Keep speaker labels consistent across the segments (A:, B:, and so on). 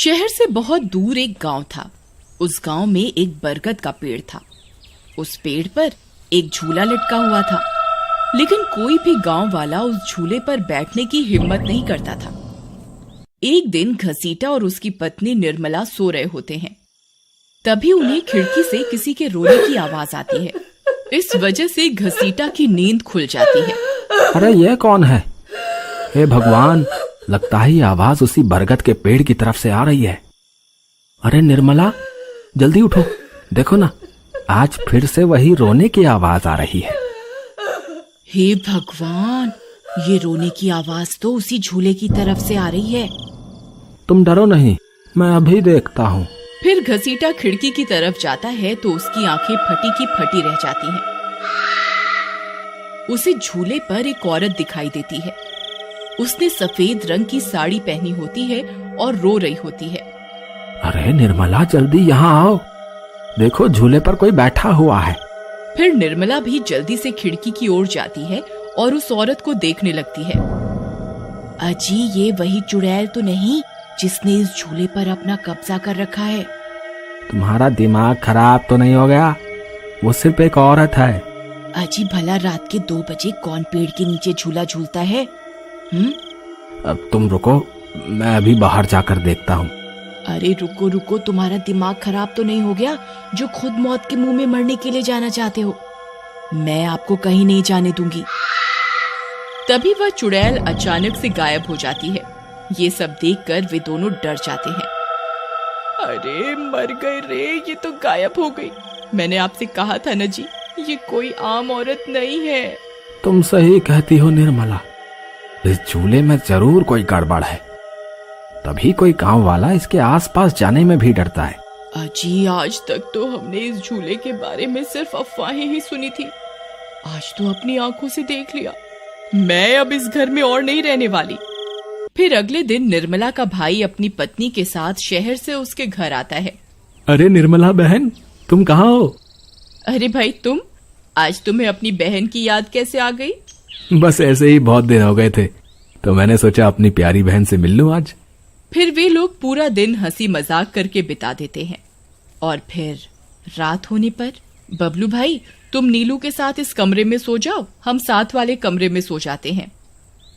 A: शहर से बहुत दूर एक गांव था। उस गांव में एक बरगद का पेड़ था। उस पेड़ पर एक झूला लटका हुआ था, लेकिन कोई भी गांव वाला उस झूले पर बैठने की हिम्मत नहीं करता था। एक दिन घसीटा और उसकी पत्नी निर्मला सो रहे होते हैं। तभी उन्हें खिड़की से किसी के रोने की आवाज आती है। इस वजह से घसीटा की नींद खुल जाती है।
B: अरे ये कौन है? हे भगवान, लगता है ये आवाज उसी बरगद के पेड़ की तरफ से आ रही है। अरे निर्मला, जल्दी उठो, देखो ना, आज फिर से वही रोने की आवाज आ रही है।
A: हे भगवान, ये रोने की आवाज तो उसी झूले की तरफ से आ रही है।
B: तुम डरो नहीं, मैं अभी देखता हूँ।
A: फिर घसीटा खिड़की की तरफ जाता है तो उसकी आंखें फटी की फटी रह जाती हैं। उसे झूले पर एक औरत दिखाई देती है। उसने सफेद रंग की साड़ी पहनी होती है और रो रही होती है।
B: अरे निर्मला, जल्दी यहाँ आओ, देखो झूले पर कोई बैठा हुआ है।
A: फिर निर्मला भी जल्दी से खिड़की की ओर जाती है और उस औरत को देखने लगती है। अजी, ये वही चुड़ैल तो नहीं जिसने इस झूले पर अपना कब्जा कर रखा है?
B: तुम्हारा दिमाग खराब तो नहीं हो गया? वो सिर्फ एक औरत है।
A: अजी, भला रात के 2 बजे कौन पेड़ के नीचे झूला झूलता है?
B: अब तुम रुको, मैं अभी बाहर जाकर देखता हूँ।
A: अरे रुको रुको, तुम्हारा दिमाग खराब तो नहीं हो गया जो खुद मौत के मुंह में मरने के लिए जाना चाहते हो? मैं आपको कहीं नहीं जाने दूंगी। तभी वह चुड़ैल अचानक से गायब हो जाती है। ये सब देखकर वे दोनों डर जाते हैं। अरे मर गए रे, ये तो गायब हो गई। मैंने आपसे कहा था ना जी, ये कोई आम औरत नहीं है।
B: तुम सही कहती हो निर्मला, इस झूले में जरूर कोई गड़बड़ है, तभी कोई गांव वाला इसके आसपास जाने में भी डरता है।
A: अजी, आज तक तो हमने इस झूले के बारे में सिर्फ अफवाहें ही सुनी थी। आज तो अपनी आंखों से देख लिया। मैं अब इस घर में और नहीं रहने वाली। फिर अगले दिन निर्मला का भाई अपनी पत्नी के साथ शहर से उसके घर आता है।
B: अरे निर्मला बहन, तुम कहाँ हो?
A: अरे भाई, तुम आज तुम्हें अपनी बहन की याद कैसे आ गई?
B: बस ऐसे ही, बहुत दिन हो गए थे तो मैंने सोचा अपनी प्यारी बहन से मिल लूं आज।
A: फिर वे लोग पूरा दिन हंसी मजाक करके बिता देते हैं। और फिर रात होने पर, बबलू भाई, तुम नीलू के साथ इस कमरे में सो जाओ, हम साथ वाले कमरे में सो जाते हैं।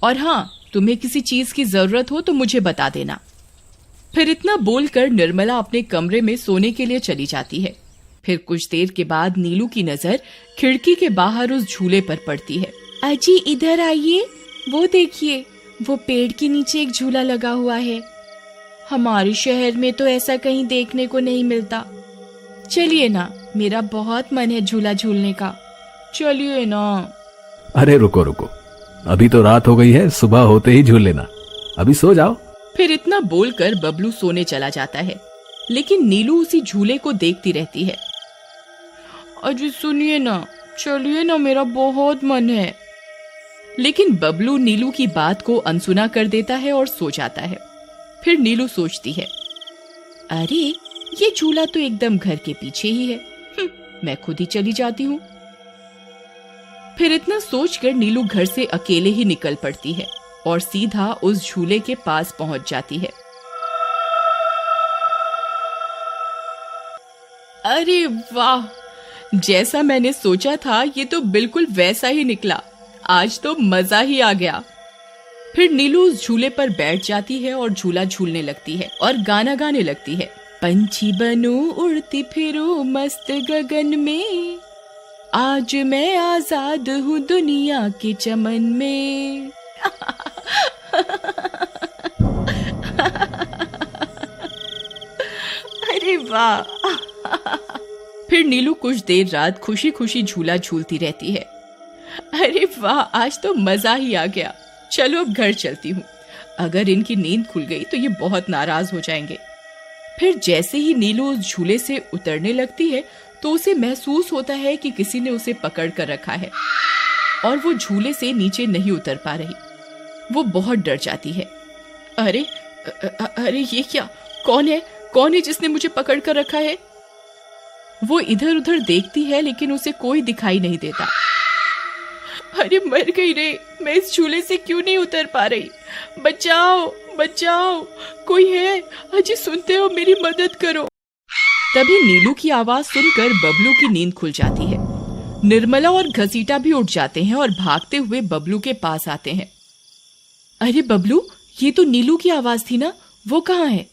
A: और हाँ, तुम्हें किसी चीज की जरूरत हो तो मुझे बता देना। फिर इतना बोलकर निर्मला अपने कमरे में सोने के लिए चली जाती है। फिर कुछ देर के बाद नीलू की नजर खिड़की के बाहर उस झूले पर पड़ती है। अजी, इधर आइए, वो देखिए, वो पेड़ के नीचे एक झूला लगा हुआ है। हमारे शहर में तो ऐसा कहीं देखने को नहीं मिलता। चलिए ना, मेरा बहुत मन है झूला झूलने का, चलिए ना।
B: अरे रुको रुको, अभी तो रात हो गई है, सुबह होते ही झूल लेना, अभी सो जाओ।
A: फिर इतना बोलकर बबलू सोने चला जाता है, लेकिन नीलू उसी झूले को देखती रहती है। अजी सुनिए ना, चलिए ना, मेरा बहुत मन है। लेकिन बबलू नीलू की बात को अनसुना कर देता है और सो जाता है। फिर नीलू सोचती है, अरे ये झूला तो एकदम घर के पीछे ही है, मैं खुद ही चली जाती हूँ। फिर इतना सोचकर नीलू घर से अकेले ही निकल पड़ती है और सीधा उस झूले के पास पहुंच जाती है। अरे वाह, जैसा मैंने सोचा था ये तो बिल्कुल वैसा ही निकला। आज तो मजा ही आ गया। फिर नीलू उस झूले पर बैठ जाती है और झूला झूलने लगती है और गाना गाने लगती है। पंछी बनूं उड़ती फिरूं मस्त गगन में, आज मैं आजाद हूँ दुनिया के चमन में। अरे वाह। फिर नीलू कुछ देर रात खुशी खुशी झूला झूलती रहती है। अरे वाह, आज तो मजा ही आ गया। चलो अब घर चलती हूँ, अगर इनकी नींद खुल गई तो ये बहुत नाराज हो जाएंगे। फिर जैसे ही नीलू उस झूले से उतरने लगती है तो उसे महसूस होता है कि किसी ने उसे पकड़ कर रखा है और वो झूले से नीचे नहीं उतर पा रही। वो बहुत डर जाती है। अरे अरे ये क्या, कौन है जिसने मुझे पकड़ कर रखा है? वो इधर उधर देखती है लेकिन उसे कोई दिखाई नहीं देता। अरे मर गई रे, मैं इस झूले से क्यों नहीं उतर पा रही? बचाओ बचाओ, कोई है? अजी सुनते हो, मेरी मदद करो। तभी नीलू की आवाज सुनकर बबलू की नींद खुल जाती है। निर्मला और घसीटा भी उठ जाते हैं और भागते हुए बबलू के पास आते हैं। अरे बबलू, ये तो नीलू की आवाज थी ना, वो कहाँ है?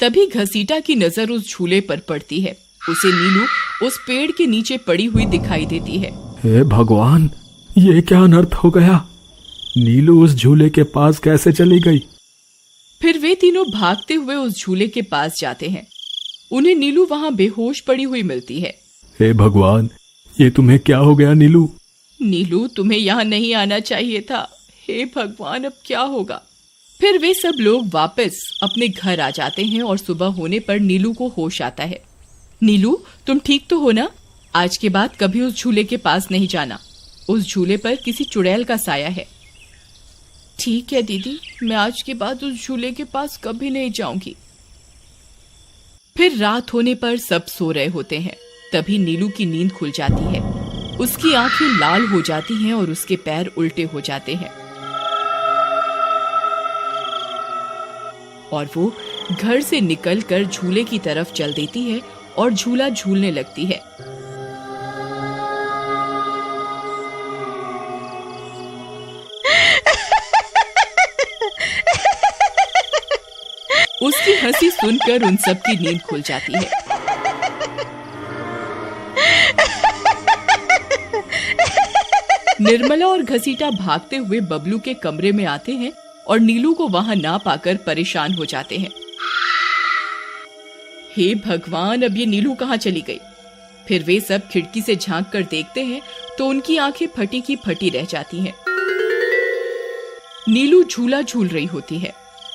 A: तभी घसीटा की नजर उस झूले पर पड़ती है। उसे नीलू उस पेड़ के नीचे पड़ी हुई दिखाई देती है।
B: हे भगवान, ये क्या अनर्थ हो गया? नीलू उस झूले के पास कैसे चली गई?
A: फिर वे तीनों भागते हुए उस झूले के पास जाते हैं। उन्हें नीलू वहां बेहोश पड़ी हुई मिलती है।
B: हे भगवान, ये तुम्हें क्या हो गया नीलू?
A: नीलू, तुम्हें यहाँ नहीं आना चाहिए था। हे भगवान, अब क्या होगा? फिर वे सब लोग वापस अपने घर आ जाते हैं और सुबह होने पर नीलू को होश आता है। नीलू, तुम ठीक तो हो ना? आज के बाद कभी उस झूले के पास नहीं जाना। उस झूले पर किसी चुड़ैल का साया है। ठीक है दीदी, मैं आज के बाद उस झूले के पास कभी नहीं जाऊंगी। फिर रात होने पर सब सो रहे होते हैं। तभी नीलू की नींद खुल जाती है। उसकी आंखें लाल हो जाती हैं और उसके पैर उल्टे हो जाते हैं और वो घर से निकलकर झूले की तरफ चल देती है और झूला झूलने लगती है। उसकी हंसी सुनकर उन सब की नींद खुल जाती है। निर्मला और घसीटा भागते हुए बबलू के कमरे में आते हैं और नीलू को वहां ना पाकर परेशान हो जाते हैं। हे भगवान, अब ये नीलू कहाँ चली गई? फिर वे सब खिड़की से झांक कर देखते हैं तो उनकी आंखें फटी की फटी रह जाती हैं। नीलू झूला झूल रही होती है।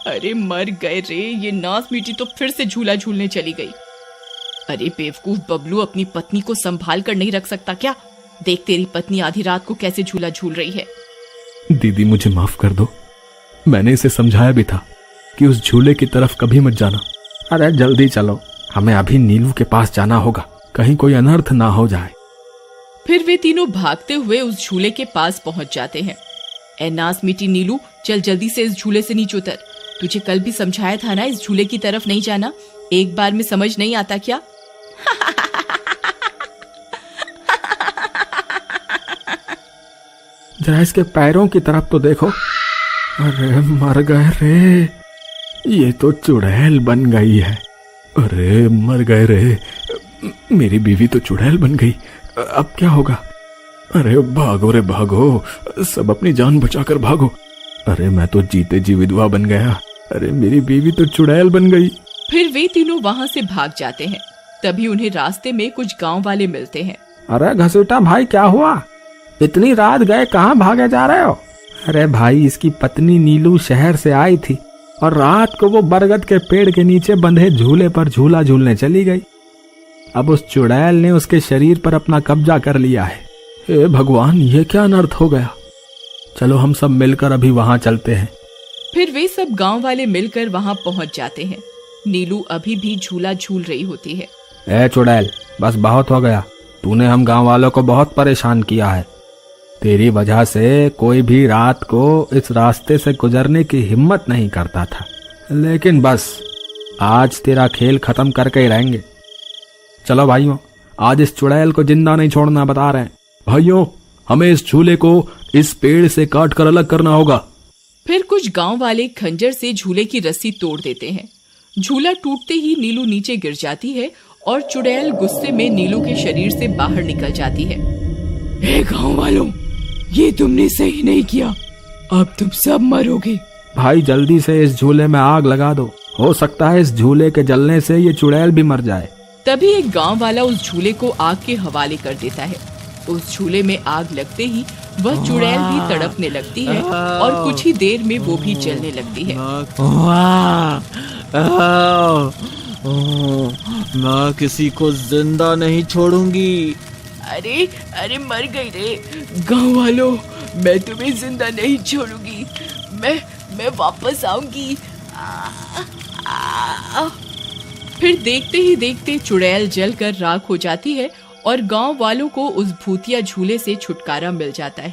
A: अरे मर गए रे, ये नास मीठी तो फिर से झूला झूलने चली गई। अरे बेवकूफ बबलू, अपनी पत्नी को संभाल कर नहीं रख सकता क्या? देख, तेरी पत्नी आधी रात को कैसे झूला झूल रही है।
B: दीदी, मुझे माफ कर दो। मैंने इसे समझाया भी था कि उस झूले की तरफ कभी मत जाना। अरे जल्दी चलो, हमें अभी नीलू के पास जाना होगा, कहीं कोई अनर्थ ना हो जाए।
A: फिर वे तीनों भागते हुए उस झूले के पास पहुंच जाते हैं। ए नास मीठी नीलू, चल जल्दी से इस झूले से नीचे उतर। तुझे कल भी समझाया था ना, इस झूले की तरफ नहीं जाना। एक बार में समझ नहीं आता क्या?
B: जरा इसके पैरों की तरफ तो देखो। अरे मर गए रे, ये तो चुड़ैल बन गई है। अरे मर गए रे, मेरी बीवी तो चुड़ैल बन गई। अब क्या होगा? अरे भागो रे भागो, सब अपनी जान बचाकर भागो। अरे मैं तो जीते जी विधवा बन गया। अरे मेरी बीवी तो चुड़ैल बन गई।
A: फिर वे तीनों वहां से भाग जाते हैं। तभी उन्हें रास्ते में कुछ गांव वाले मिलते हैं।
B: अरे घसीटा भाई, क्या हुआ? इतनी रात गए कहाँ भागे जा रहे हो? अरे भाई, इसकी पत्नी नीलू शहर से आई थी और रात को वो बरगद के पेड़ के नीचे बंधे झूले पर झूला झूलने चली गई। अब उस चुड़ैल ने उसके शरीर पर अपना कब्जा कर लिया है। हे भगवान, ये क्या अनर्थ हो गया? चलो हम सब मिलकर अभी वहां चलते हैं।
A: फिर वे सब गांव वाले मिलकर वहां पहुंच जाते हैं। नीलू अभी भी झूला झूल रही होती है।
B: ए चुड़ैल, बस बहुत हो गया। तूने हम गांव वालों को बहुत परेशान किया है। तेरी वजह से कोई भी रात को इस रास्ते से गुजरने की हिम्मत नहीं करता था, लेकिन बस आज तेरा खेल खत्म करके ही रहेंगे। चलो भाइयों, आज इस चुड़ैल को जिंदा नहीं छोड़ना, बता रहे हैं। भाइयों, हमें इस झूले को इस पेड़ से काट कर अलग करना होगा।
A: फिर कुछ गांव वाले खंजर से झूले की रस्सी तोड़ देते हैं। झूला टूटते ही नीलू नीचे गिर जाती है और चुड़ैल गुस्से में नीलू के शरीर से बाहर निकल जाती है। हे गांव वालों, ये तुमने सही नहीं किया, अब तुम सब मरोगे।
B: भाई जल्दी से इस झूले में आग लगा दो, हो सकता है इस झूले के जलने से ये चुड़ैल भी मर जाए।
A: तभी एक गांव वाला उस झूले को आग के हवाले कर देता है। उस झूले में आग लगते ही वह चुड़ैल भी तड़पने लगती है और कुछ ही देर में वो भी जलने लगती है।
C: मैं किसी को जिंदा नहीं छोड़ूंगी।
A: अरे अरे मर गई रे। गांव वालों, मैं तुम्हें जिंदा नहीं छोड़ूंगी, मैं वापस आऊंगी। फिर देखते ही देखते चुड़ैल जलकर राख हो जाती है और गांव वालों को उस भूतिया झूले से छुटकारा मिल जाता है।